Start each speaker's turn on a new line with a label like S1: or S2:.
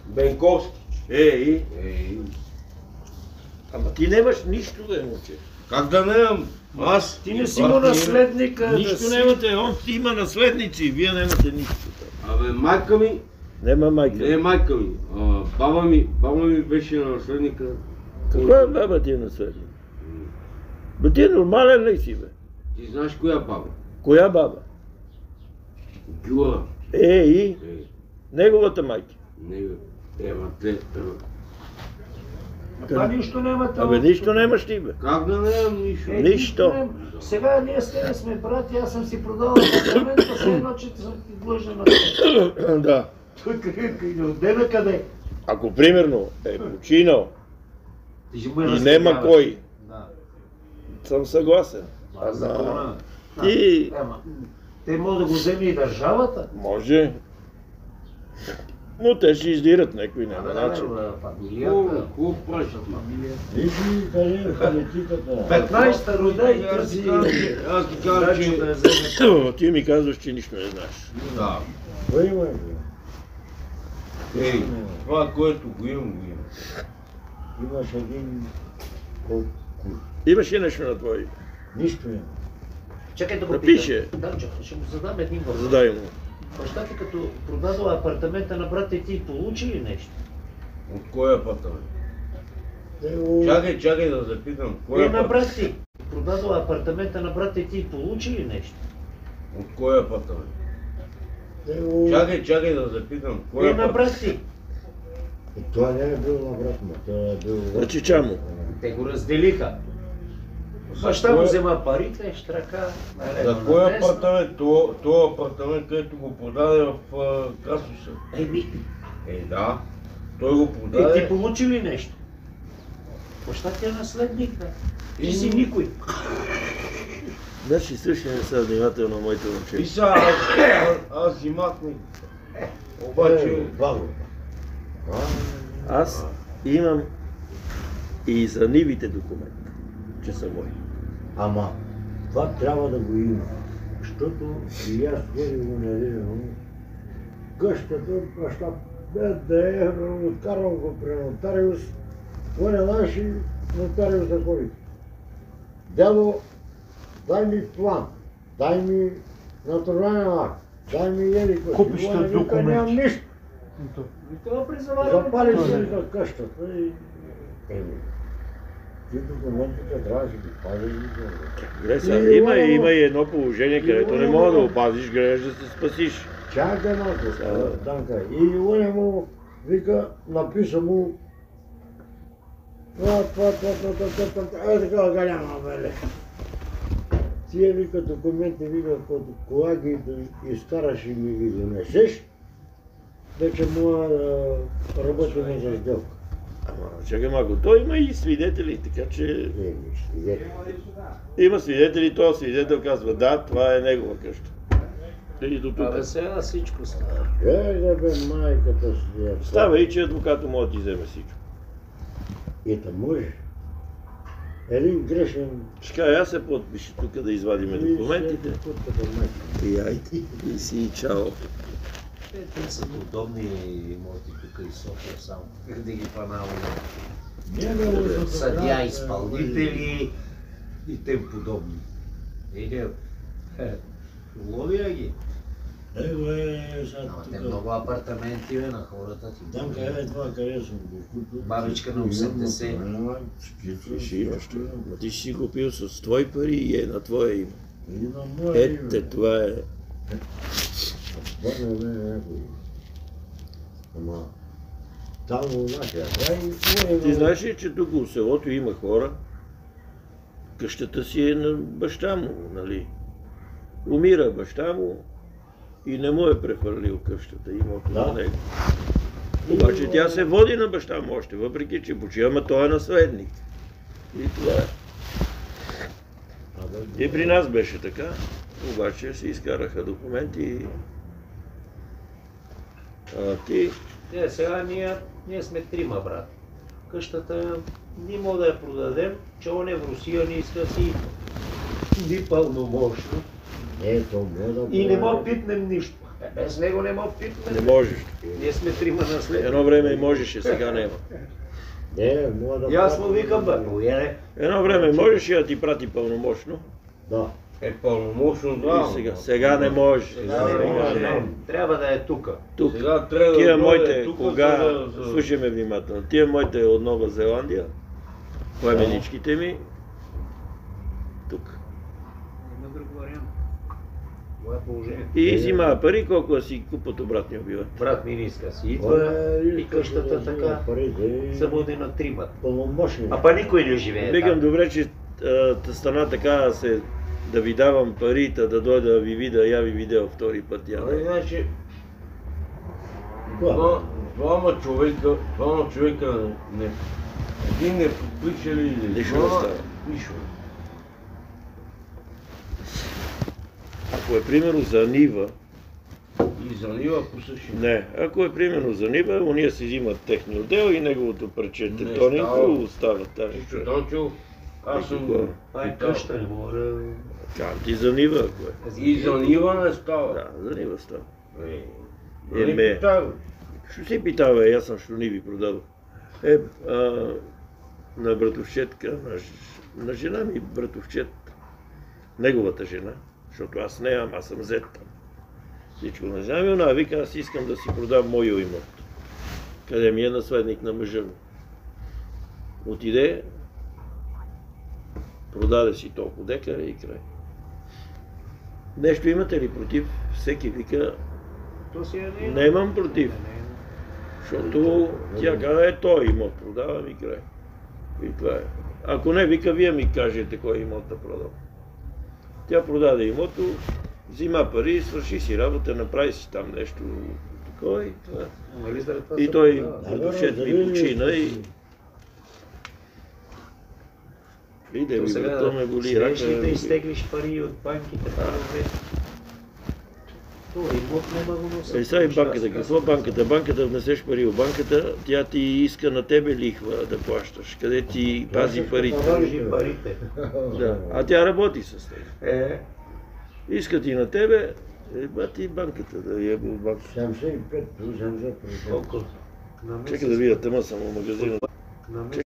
S1: Бенковски.
S2: Ей. Ама ти нямаш нищо да момче.
S1: Как да нямам? Аз.
S3: Ти не си има наследника.
S2: Нищо нямате, он си има наследници, вие нямате нищо.
S1: Абе, майка ми,
S2: Нема майка.
S1: не е майка ми. Баба ми беше наследника.
S2: Каква баба ти е наследник? Бе ти е нормален ли си, бе?
S1: Ти знаеш коя баба?
S2: Коя баба?
S1: Гюла.
S2: И? Неговата майка.
S3: Това нищо нямате.
S2: Абе нищо нямаш ти, бе.
S1: Как да нямам нищо?
S2: Нищо.
S3: Сега ние сме брати, аз съм си продал апартамента, все едно, че съм ти длъжен на това.
S2: Да.
S3: Отде на къде?
S2: Ако примерно е починал
S3: Ти ще ме
S2: и
S3: разтегаваш.
S2: нема кой,
S3: Да.
S2: съм съгласен.
S3: Закона.
S2: Ти
S3: Те могат да го вземе и държавата.
S2: може, но те ще издират някой няма начин.
S3: Фамилията.
S1: Хубаво праща.
S4: Вижи къде е политиката.
S3: 15-та рода и търси.
S1: Аз ти казвам, че...
S2: Ти ми казваш, че нищо не знаеш.
S1: Да.
S4: Кой има?
S1: Ей, това, което го имам.
S4: Имаш един колко?
S2: Имаш ли нещо на твой?
S4: Нищо няма.
S3: Чакай да го
S2: Напише.
S3: питам. Да, чакай, ще му задам един въпрос.
S2: Задай му.
S3: Баща ти като продадал апартамента на брата ти, получи ли нещо?
S1: От кой апартамент? Чакай да запитам. Кой
S3: На
S1: апартамент?
S3: брат ти. Продадал апартамента на брата ти, получи ли нещо?
S1: От кой апартамент? Чакай да запитам. Кой
S3: На
S1: апартамент?
S3: брат ти.
S4: Това не е бил на брат му, това е бил...
S2: На чича му.
S3: Те го разделиха. Баща му взема парите, штрака.
S1: За кой апартамент? Това апартамент, където го продаде в Красоса.
S3: Еми,
S1: Да. Той го
S3: ти
S1: продаде.
S3: получи ли нещо? Баща ти е наследник, бе. Ти си никой.
S2: Значи слушай не са внимателно моите момче.
S1: И сега аз взимах ми. Обаче...
S4: Бабо.
S2: Аз имам и за нивите документ, че са мои.
S4: Ама, това трябва да го има. Защото и аз ходих го неделно. Къщата, баща 5 евро, откарал го при нотариус. Кой не наши, нотариуса ходи. Дядо, дай ми план, дай ми натурален акт, дай ми ели кой.
S3: Купища документи.
S4: Нямам нищо.
S3: Това призовава.
S4: Запали си за къщата и... Ти документите трябва да ги пазиш.
S2: Добре, сега има и едно положение, където не мога да опазиш, гледаш да се спасиш.
S4: Чакай малко, Данка. И оня му вика, написа му това, така голяма беле. Тия вика документи, вика, кога ги изкараш и ми ги донесеш, вече мога да работим за сделка.
S2: Ама чакай малко, той има и свидетели, така че...
S4: Свидетели.
S2: Има свидетели, този свидетел казва да, това е негова къща. И до тук.
S3: Абе сега всичко става.
S4: Да бе, майката си.
S2: Става и че адвоката може да ти вземе всичко.
S4: И да може. Един грешен...
S2: Ще кажа, аз се подпиша тук да извадиме документите. И айде, и си чао.
S3: Те са удобни имоти тук и София само. Да ги панаваме. Съдия, изпълнители и тем подобни. Ловия ги. Ама те много апартаменти бе на хората ти.
S4: Там къде е това, къде съм го купил.
S3: Бабичка на 80.
S2: Ще имаш това. Но ти си купил с твои пари и е на твоя име.
S4: И на моя име.
S2: Ете, това е...
S4: Това не е някой. Ама... Там у нашия край...
S2: Ти знаеш ли, че тук в селото има хора? Къщата си е на баща му, нали? Умира баща му и не му е прехвърлил къщата, имото на него. Обаче тя се води на баща му още, въпреки че почива, ама той е наследник. И това е. И при нас беше така, обаче се изкараха документи. А ти?
S3: Сега ние сме трима брат. Къщата не мога да я продадем, че он е в Русия, не иска си ни пълномощно.
S4: Ето,
S3: И не мога питнем нищо. Без него не мога пипне.
S2: Не можеш.
S3: Ние сме трима наследни.
S2: Едно време и можеше, сега няма.
S4: Не, мога да...
S3: И аз му викам, бе, повярвай.
S2: Едно време можеше да ти прати пълномощно.
S4: Да.
S1: Пълномощно
S2: И
S1: да.
S2: сега не можеш.
S3: Сега не може. Трябва да е тука.
S2: Тук.
S1: Сега трябва
S2: Тия
S1: да
S2: моите,
S1: дойде тук,
S2: кога,
S1: за-
S2: слушай ме внимателно, тия моите от Нова Зеландия, племеничките ми, тук.
S3: Има друг вариант. Това е положение.
S2: И взима пари, колко да си купат обратния билет.
S3: Брат ми не иска си идва и къщата така
S4: Парите
S3: се води на тримата.
S4: пълномощни.
S3: А па никой не живее
S2: Викам,
S3: там.
S2: добре, че стана така да ви давам парите, да дойда да ви видя, я ви видя втори път. Я не.
S3: Значи,
S1: Двама човека не... Един не подпише ли или
S2: Нищо не
S1: двама,
S2: става.
S1: нищо.
S2: Ако е примерно за нива,
S1: И залива по същия.
S2: не, ако е примерно за нива, уния си взимат техния отдел и неговото парче
S1: Не
S2: тектонинко
S1: става.
S2: остава тази
S1: Нищо,
S2: човек.
S1: Дончо, аз съм
S2: Никога.
S3: това е къща, не мога да...
S2: Казвам ти за нива, ако е.
S1: И за нива не става.
S2: Да, за нива става.
S1: Нали
S2: Еме.
S1: питава?
S2: Що си питава, бе, аз съм що ниви продадох. На братовчетка, на жена ми братовчет, неговата жена, защото аз нямам, аз съм зет там. Всичко не знам, и она вика, аз искам да си продам моя имот, къде ми е наследник на мъжа ми. Отиде, продаде си толкова декара и край. Нещо имате ли против? Всеки вика,
S3: То си е
S2: не имам против. Защото тя каза, той имот продавам и край. И това е. Ако не, вика, вие ми кажете кой имот да продам. Тя продаде имото, взима пари, свърши си работа, направи си там нещо такова и това. И той братовчет ми почина и... Иде ми, брато ме боли
S3: Следващите
S2: рака.
S3: изтеглиш пари от банките, това имот няма го носи.
S2: Сега и банката, какво банката? Банката внесеш пари в банката, тя ти иска на тебе лихва да плащаш, къде ти пази парите.
S3: Държи парите.
S2: Да. А тя работи с теб. Иска ти на тебе, ти банката да я в банката.
S4: 75, 80%.
S3: Колко? На месец.
S2: Чакай да видя, тема съм в магазина.
S3: На месец.